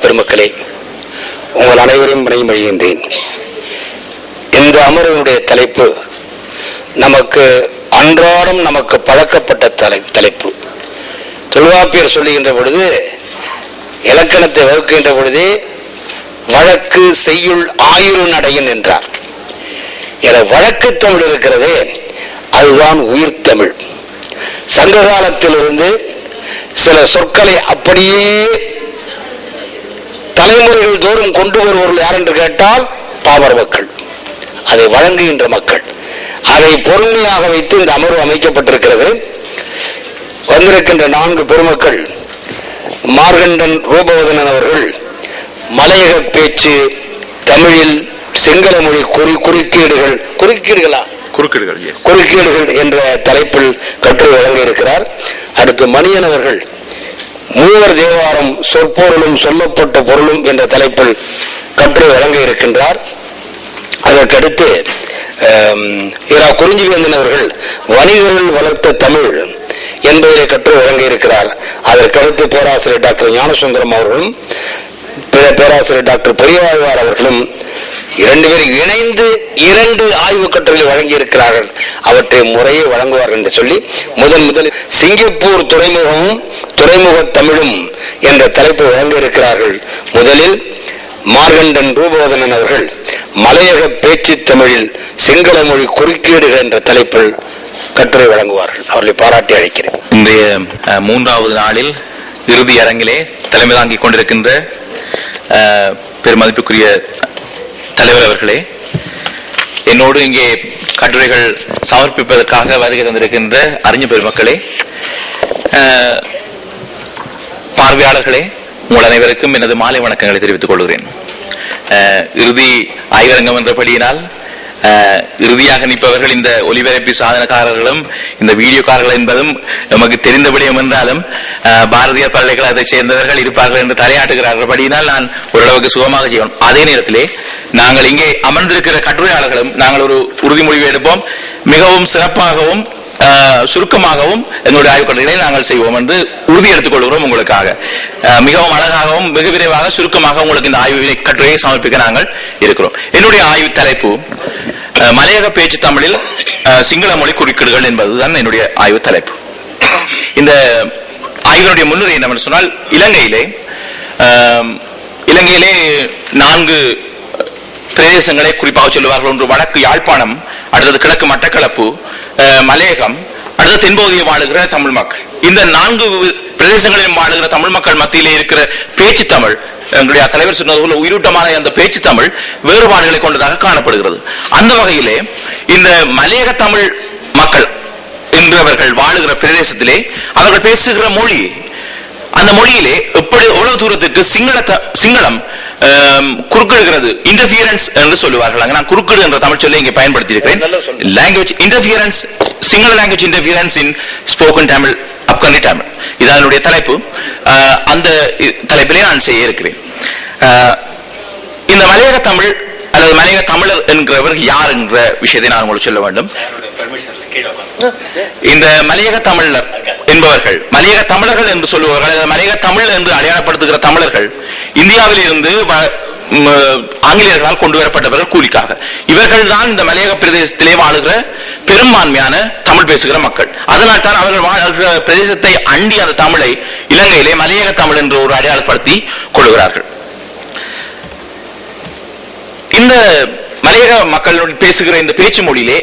பெருமக்களே, உங்கள் அனைவரும் வணங்குகின்றேன். இந்த அமர்வினுடைய தலைப்பு நமக்கு அன்றாடம் நமக்கு பழக்கப்பட்ட தலைப்பு. தொல்காப்பியர் சொல்லுகின்ற பொழுது, இலக்கணத்தை வகுக்கின்ற பொழுதே வழக்கு செய்யுள் ஆயுள் அடையின் என்றார். என வழக்கு தமிழ் இருக்கிறதே, அதுதான் உயிர் தமிழ். சங்க காலத்திலிருந்து சில சொற்களை அப்படியே தலைமுறைகள் தோறும் கொண்டு வருபவர்கள் யார் என்று கேட்டால் பாமர மக்கள், அதை வழங்குகின்ற மக்கள். அதை பொறுமையாக வைத்து இந்த அமர்வு அமைக்கப்பட்டிருக்கிறது. வந்திருக்கின்ற 4 பெருமக்கள், மார்கண்டன் ரூபவதனன் அவர்கள் மலையக பேச்சு தமிழில் சிங்கள மொழி குறுக்கீடுகள் என்ற தலைப்பில் கட்டுரை வழங்க இருக்கிறார். அடுத்து மணியன் அவர்கள் மூவர் தேவாரம் சொற்பொருளும் சொல்லப்பட்ட பொருளும் என்ற தலைப்பில் கட்டுரை வழங்க இருக்கின்றார். அதற்கடுத்து குறிஞ்சிவேந்தன் அவர்கள் வணிகர்கள் வளர்த்த தமிழ் என்பதிலே கட்டுரை வழங்க இருக்கிறார். அதற்கடுத்து பேராசிரியர் டாக்டர் ஞானசுந்தரம் அவர்களும் பேராசிரியர் டாக்டர் பெரியவாழ்வார் அவர்களும் 2 பேரும் இணைந்து 2 ஆய்வு கட்டுரைகளை வழங்கி இருக்கிறார்கள். அவற்றை முறையே வழங்குவார்கள் என்று சொல்லி முதல் சிங்கப்பூர் துறைமுகமும் துறைமுக தமிழும் என்ற தலைப்பை வழங்க இருக்கிறார்கள். முதலில் மார்கண்டன் ரூபவதனன் அவர்கள் மலையக பேச்சு தமிழில் சிங்கள மொழி குறுக்கீடுகள் என்ற தலைப்பில் கட்டுரை வழங்குவார்கள். அவர்களை பாராட்டி அழைக்கிறேன். இன்றைய 3வது நாளில் இறுதி அரங்கிலே தலைமை தாங்கிக் கொண்டிருக்கின்ற பெருமதிப்புக்குரிய தலைவர் அவர்களே, என்னோடு இங்கே கட்டுரைகள் சமர்ப்பிப்பதற்காக வருகை தந்திருக்கின்ற அறிஞர் பெருமக்களே, பார்வையாளர்களே, உங்கள் அனைவருக்கும் எனது மாலை வணக்கங்களை தெரிவித்துக் கொள்கிறேன். இறுதி ஆய்வரங்கம் என்றபடியினால் இறுதியாக நிற்பவர்கள் இந்த ஒலிபரப்பு சாதனக்காரர்களும் இந்த வீடியோக்காரர்கள் என்பதும் நமக்கு தெரிந்த விடயம் என்றாலும் பாரதியார் பல்கலைக்கழகத்தை சேர்ந்தவர்கள் இருப்பார்கள் என்று தலையாட்டுகிறார்கள். படியினால் நான் ஓரளவுக்கு சுகமாக செய்யணும். அதே நேரத்திலே நாங்கள் இங்கே அமர்ந்திருக்கிற கட்டுரையாளர்களும் நாங்கள் ஒரு உறுதிமொழிவை எடுப்போம். மிகவும் சிறப்பாகவும் சுருக்கமாகவும் எங்களுடைய ஆய்வுக்கட்டுரைகளை நாங்கள் செய்வோம் என்று உறுதி எடுத்துக் கொள்கிறோம். உங்களுக்காக மிகவும் அழகாகவும் வெகு விரைவாக சுருக்கமாக உங்களுக்கு இந்த ஆய்வு கட்டுரையை சமர்ப்பிக்க நாங்கள் இருக்கிறோம். என்னுடைய ஆய்வு தலைப்பு மலையக பேச்சு தமிழில் சிங்கள மொழி குறுக்கீடுகள் என்பதுதான் என்னுடைய ஆய்வு தலைப்பு. இந்த ஆய்வினுடைய முன்னுரை என்னவென்று சொன்னால், இலங்கையிலே 4 பிரதேசங்களை குறிப்பாக சொல்லுவார்கள். ஒன்று வடக்கு யாழ்ப்பாணம், அடுத்தது கிழக்கு மட்டக்களப்பு, மலையகம், அடுத்த தென்பகுதியை வாழுகிற தமிழ் மக்கள். இந்த 4 பிரதேசங்களிலும் வாழுகிற தமிழ் மக்கள் மத்தியிலே இருக்கிற பேச்சு தமிழ், எங்களுடைய தலைவர் சொன்னது போல உயிரூட்டமான அந்த பேச்சு தமிழ் வேறுபாடுகளை கொண்டதாக காணப்படுகிறது. அந்த வகையிலே இந்த மலையக தமிழ் மக்கள் என்றவர்கள் வாழுகிற பிரதேசத்திலே அவர்கள் பேசுகிற மொழி, அந்த மொழியிலே எவ்வளவு தூரத்துக்கு சிங்களம் குறுக்கிடுகிறது, இன்டர்ஃபியரன்ஸ் என்று சொல்லுவார்கள். நான் குறுக்கிடு என்ற தமிழ் சொல்லை இங்கே பயன்படுத்தி இருக்கிறேன். Language interference, Sinhala language interference in spoken Tamil, upcountry Tamil, இதான் என்னுடைய தலைப்பு. அந்த தலைப்பிலே நான் செய்ய இருக்கிறேன். இந்த மலையக தமிழ் அல்லது மலையக தமிழர் என்கிறவர் யார் என்ற விஷயத்தை நான் உங்களுக்கு சொல்ல வேண்டும். இந்த மலையக தமிழர் என்பவர்கள் மலையக தமிழர்கள் என்று சொல்லுவார்கள். மலையக தமிழ் என்று அடையாளப்படுத்துகிற தமிழர்கள் இந்தியாவில் இருந்து ஆங்கிலேயர்களால் கொண்டு வரப்பட்டவர்கள் கூலிக்காக. இவர்கள் தான் இந்த மலையக பிரதேசத்திலே வாழுகிற பெரும்பான்மையான தமிழ் பேசுகிற மக்கள். அதனால் தான் அவர்கள் வாழ்கிற பிரதேசத்தை அண்டி அந்த தமிழை இலங்கையிலே மலையக தமிழ் என்று ஒரு அடையாளப்படுத்தி கொள்கிறார்கள். இந்த மலையக மக்கள் பேசுகிற இந்த பேச்சு மொழியிலே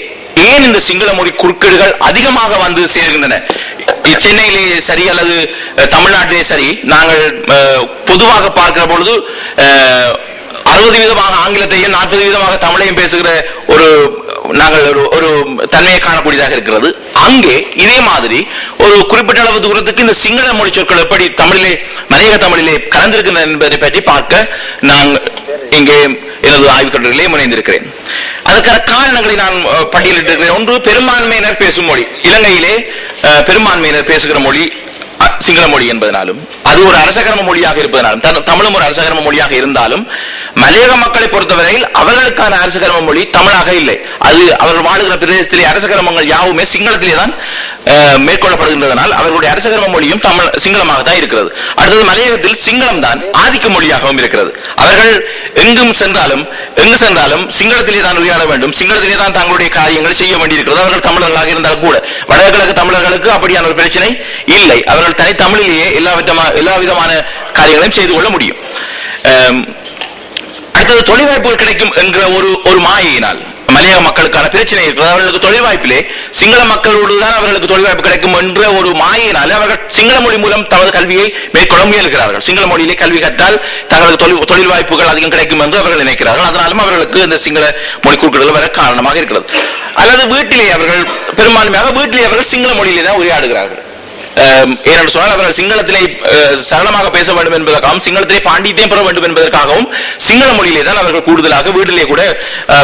ஏன் இந்த சிங்கள மொழி குறுக்கீடுகள் அதிகமாக வந்து சேர்கின்றன? சென்னையிலே சரி அல்லது தமிழ்நாட்டிலே சரி, நாங்கள் பொதுவாக பார்க்கிற பொழுது 60% ஆங்கிலத்தையும் 40% தமிழையும் பேசுகிற நாங்கள் ஒரு தன்மையை காணக்கூடியதாக இருக்கிறது. அங்கே இதே மாதிரி ஒரு குறிப்பிட்ட அளவு தூரத்துக்கு இந்த சிங்கள மொழி சொற்கள் எப்படி தமிழிலே மலையக தமிழிலே கலந்திருக்கின்றன என்பதை பற்றி பார்க்க நாங்கள் இங்கே எனது ஆய்வுக் கட்டுரையிலே முனைந்திருக்கிறேன். அதற்கான காரணங்களை நான் பட்டியலிட்டிருக்கிறேன். ஒன்று, பெரும்பான்மையினர் பேசும் மொழி. இலங்கையிலே பெரும்பான்மையினர் பேசுகிற மொழி சிங்கள மொழி என்பதனாலும், அது ஒரு அரசகர்ம மொழியாக இருப்பதனாலும், தமிழும் ஒரு அரசகர்ம மொழியாக இருந்தாலும் மலையக மக்களை பொறுத்தவரையில் அவர்களுக்கான அரச கர்ம மொழி தமிழாக இல்லை. அது அவர்கள் வாழுகிற பிரதேசத்திலே அரச கர்மங்கள் யாவுமே சிங்களத்திலே தான் மேற்கொள்ளப்படுகின்றதனால் அவர்களுடைய அரச கர்ம மொழியும் சிங்களமாக தான் இருக்கிறது. அடுத்தது மலையகத்தில் சிங்களம் தான் ஆதிக்க மொழியாகவும் இருக்கிறது. அவர்கள் எங்கு சென்றாலும் சிங்களத்திலே தான் உரையாட வேண்டும், சிங்களத்திலே தான் தங்களுடைய காரியங்கள் செய்ய வேண்டியிருக்கிறது. அவர்கள் தமிழர்களாக இருந்தாலும் கூட வடகிழக்கு தமிழர்களுக்கு அப்படியான ஒரு பிரச்சனை இல்லை. அவர்கள் தனி தமிழிலேயே எல்லா விதமான காரியங்களையும் செய்து கொள்ள முடியும். அடுத்தது தொழில் வாய்ப்புகள் கிடைக்கும் என்ற ஒரு மாயினால் மலையக மக்களுக்கான பிரச்சனை இருக்கிறது. அவர்களுக்கு தொழில் வாய்ப்பிலே சிங்கள மக்களோடு தான் அவர்களுக்கு தொழில் வாய்ப்பு கிடைக்கும் என்ற ஒரு மாயினாலே அவர்கள் சிங்கள மொழி மூலம் தமது கல்வியை மேற்கொள்ள முயல்கிறார்கள். சிங்கள மொழியிலே கல்வி கற்றால் தங்களுக்கு தொழில் வாய்ப்புகள் அதிகம் கிடைக்கும் என்று அவர்கள் நினைக்கிறார்கள். அதனாலும் அவர்களுக்கு இந்த சிங்கள மொழி குறுக்கீடுகள் வர காரணமாக இருக்கிறது. அல்லது வீட்டிலே அவர்கள் சிங்கள மொழியிலே தான் உரையாடுகிறார்கள். ஏனென்று சொன்னால் அவர்கள் சிங்களத்திலே சரளமாக பேச வேண்டும் என்பதற்காகவும் சிங்களத்திலே பாண்டித்யம் பெற வேண்டும் என்பதற்காகவும் சிங்கள மொழியிலே தான் அவர்கள் கூடுதலாக வீட்டிலே கூட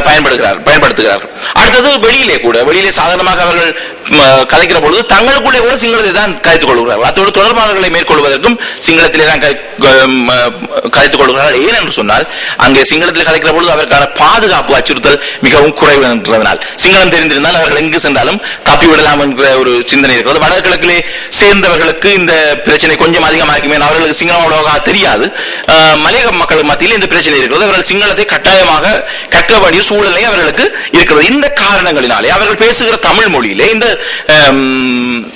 பயன்படுத்துகிறார்கள். அடுத்தது வெளியிலே சாதாரணமாக அவர்கள் கதைக்கிற பொழுது தங்களுக்குள்ளே கூட சிங்களத்தை தான் கதைத்துக் கொள்கிறார்கள். அதோடு தொடர்பாளர்களை மேற்கொள்வதற்கும் சிங்களத்திலே தான் கதைத்துக் கொள்கிறார்கள். ஏனென்று சொன்னால் அங்கே சிங்களத்தில் கதைக்கிற பொழுது அவருக்கான பாதுகாப்பு அச்சுறுத்தல் மிகவும் குறைவு என்றதனால் சிங்களம் தெரிந்திருந்தால் அவர்கள் எங்கு சென்றாலும் தப்பிவிடலாம் என்கிற ஒரு சிந்தனை இருக்கிறது. வடகிழக்கிலே சேர்ந்தவர்களுக்கு இந்த பிரச்சனை கொஞ்சம் அதிகமாக இருக்குமே, அவர்களுக்கு சிங்களம் அவ்வளவாக தெரியாது. மலையக மக்கள் மத்தியில் இந்த பிரச்சனை இருக்கிறது. அவர்கள் சிங்களத்தை கட்டாயமாக கற்க வேண்டிய சூழ்நிலை அவர்களுக்கு இருக்கிறது. இந்த காரணங்களினாலே அவர்கள் பேசுகிற தமிழ் மொழியிலே இந்த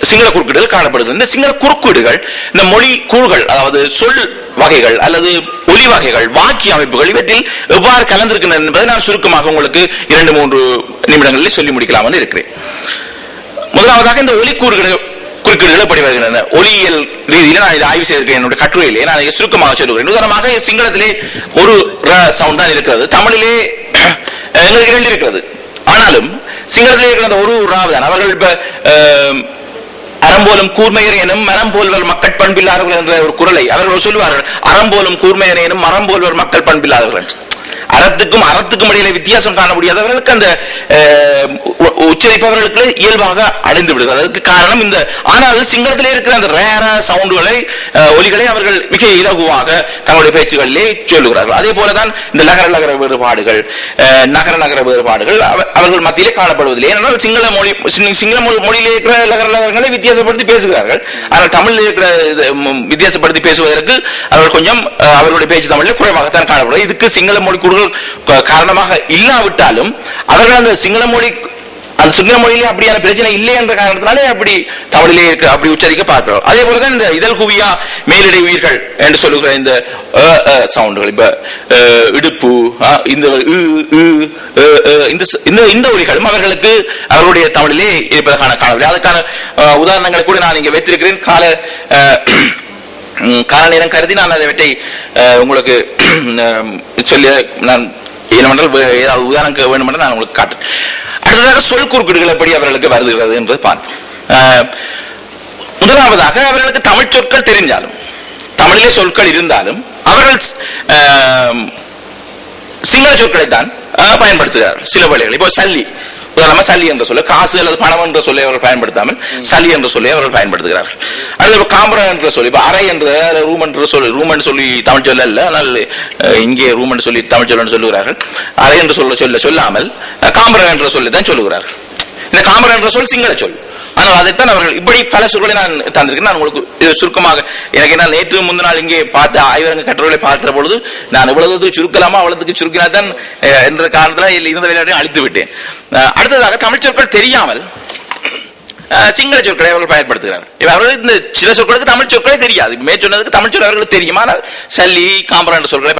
சிங்கள குறுக்கீடுகள் காணப்படுகிறது. இந்த சிங்கள குறுக்கீடுகள் இந்த மொழி கூறுகள், அதாவது சொல் வகைகள் அல்லது ஒலி வகைகள், வாக்கிய அமைப்புகள் இவற்றில் எவ்வாறு கலந்திருக்கின்றன என்பதை நான் சுருக்கமாக உங்களுக்கு 2-3 நிமிடங்களில் சொல்லி முடிக்கலாம் என்று இருக்கிறேன். முதலாவதாக இந்த ஒலி குறுக்கீடுகள் எப்படி வருகின்றன ஒலியியல் ரீதியில் நான் இதை ஆய்வு செய்திருக்கிறேன். என்னுடைய கட்டுரையிலே நான் இதை சுருக்கமாக சொல்லுகிறேன். உதாரணமாக சிங்களத்திலே ஒரு சவுண்ட் தான் இருக்கிறது, தமிழிலே எங்களுக்கு 2 இருக்கிறது. ஆனாலும் சிங்களத்திலே இருக்கிற ஒரு ராவுதான். அவர்கள் இப்ப அறம்போலும் கூர்மையர் எனும் மரம் போல்வர் மக்கள் பண்பில்லாதவர்கள் என்ற ஒரு குரலை அவர்கள் சொல்லுவார்கள். அறம்போலும் கூர்மையர் எனும் மரம் போல்வர் மக்கள் பண்பில்லாதவர்கள் என்று. அறத்துக்கும் இடையில வித்தியாசம் காண முடியாதவர்களுக்கு அந்த உச்சரிப்பவர்களுக்கு இயல்பாக அடைந்து விடுகிறது. அதுக்கு காரணம் இந்த ஆனால் சிங்களத்திலே இருக்கிற அந்த ரேர சவுண்டுகளை ஒலிகளை அவர்கள் மிக இலகுவாக தங்களுடைய பேச்சுகளிலே சொல்லுகிறார்கள். அதே போலதான் இந்த நகர வேறுபாடுகள் நகர வேறுபாடுகள் அவர்கள் மத்தியிலே காணப்படுவதில்லை. ஏனென்றால் சிங்கள மொழியிலே இருக்கிற நகரங்களை வித்தியாசப்படுத்தி பேசுகிறார்கள். ஆனால் தமிழில் இருக்கிற வித்தியாசப்படுத்தி பேசுவதற்கு அவர்கள் கொஞ்சம் அவர்களுடைய பேச்சு தமிழில் குறைவாகத்தான் காணப்படுகிறது. இதுக்கு சிங்கள மொழி காரணமாக இல்லாவிட்டாலும் அவர்கள் அந்த சிங்கள மொழியிலே அப்படியான பிரச்சனை இல்லை என்ற காரணத்தினாலே அப்படி தமிழிலே அப்படி உச்சரிக்க பார்க்கிறோம். அதே போலதான் இந்த இதழ் குவியா மேலிடை உயிர்கள் என்று சொல்லுகிற இந்த சவுண்டுகள், இப்ப இடுப்பு, இந்த ஒலிகளும் அவர்களுக்கு அவர்களுடைய தமிழிலே இருப்பதற்கான காணவில்லை. அதுக்கான உதாரணங்களை கூட நான் இங்கே வைத்திருக்கிறேன். கால நேரம் கருதி நான் அதை உங்களுக்கு சொல்லி நான் ஏதாவது உதாரணம் வேண்டும் என்று நான் உங்களுக்கு காட்டுறேன். அடுத்ததாக சொல் குறுக்கீடுகள் எப்படி அவர்களுக்கு வருகிறது என்பதை பார்ப்போம். முதலாவதாக அவர்களுக்கு தமிழ் சொற்கள் தெரிஞ்சாலும் தமிழிலே சொற்கள் இருந்தாலும் அவர்கள் சிங்கள சொற்களை தான் பயன்படுத்துகிறார்கள் சில வேளைகள். இப்போ சல்லி, உதாரணமா சல்லி என்ற சொல்ல, காசு அல்லது பணம் என்ற சொல்லை அவர்கள் பயன்படுத்தாமல் சல்லி என்ற சொல்லை அவர்கள் பயன்படுத்துகிறார்கள். அடுத்து காம்பரம் என்ற சொல்லி, இப்ப அறை என்ற ரூம் என்ற சொல்லி, ரூம் சொல்லி தமிழ் சொல்ல அல்ல, ஆனால் இங்கே ரூம் சொல்லி தமிழ் சொல்ல சொல்லுகிறார்கள். அறை என்று சொல்லாமல் காம்பரம் என்ற சொல்லி தான் சொல்லுகிறார்கள். இந்த காம்பரம் என்ற சொல் சிங்கள சொல். ஆனால் அதைத்தான் அவர்கள் இப்படி பல சொற்களை நான் தந்திருக்கேன். நான் உங்களுக்கு சுருக்கமாக எனக்கு நான் நேற்று முந்தின நாள் இங்கே பார்த்த ஆய்வரங்க கட்டுரைகளை பார்க்கிற பொழுது நான் இவ்வளவு சுருக்கலாமா அவ்வளவுக்கு சுருக்கினாதான் என்ற காரணத்தில் இருந்த விளையாட்டையும் அழித்து விட்டேன். அடுத்ததாக தமிழ் சொற்கள் தெரியாமல் சிங்கள சொற்களை அவர்கள் பயன்படுத்துகிறார்கள். அவர்கள் இந்த சில சொற்களுக்கு தமிழ் சொற்களே தெரியாது. மேற்சொன்னதுக்கு தமிழ் சொல் அவர்களுக்கு தெரியும், ஆனால் சல்லி காம்பரம் என்ற சொற்களை